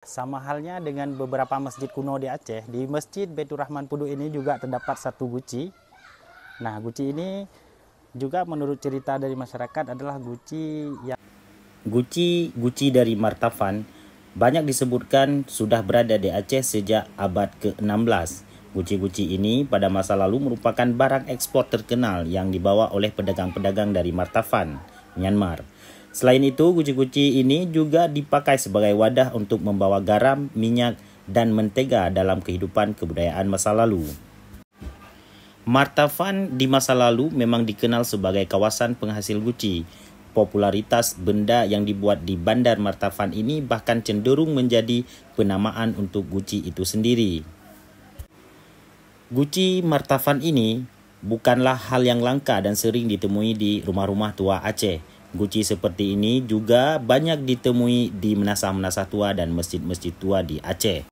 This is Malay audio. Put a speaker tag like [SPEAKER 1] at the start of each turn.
[SPEAKER 1] Sama halnya dengan beberapa masjid kuno di Aceh, di Masjid Baitur Rahman Pudu ini juga terdapat satu guci. Nah, guci ini juga menurut cerita dari masyarakat adalah
[SPEAKER 2] Guci dari Martavan banyak disebutkan sudah berada di Aceh sejak abad ke-16. Guci-guci ini pada masa lalu merupakan barang ekspor terkenal yang dibawa oleh pedagang-pedagang dari Martavan, Myanmar. Selain itu, guci-guci ini juga dipakai sebagai wadah untuk membawa garam, minyak, dan mentega dalam kehidupan kebudayaan masa lalu. Martavan di masa lalu memang dikenal sebagai kawasan penghasil guci. Popularitas benda yang dibuat di Bandar Martavan ini bahkan cenderung menjadi penamaan untuk guci itu sendiri. Guci Martavan ini bukanlah hal yang langka dan sering ditemui di rumah-rumah tua Aceh. Guci seperti ini juga banyak ditemui di menasah-menasah tua dan masjid-masjid tua di Aceh.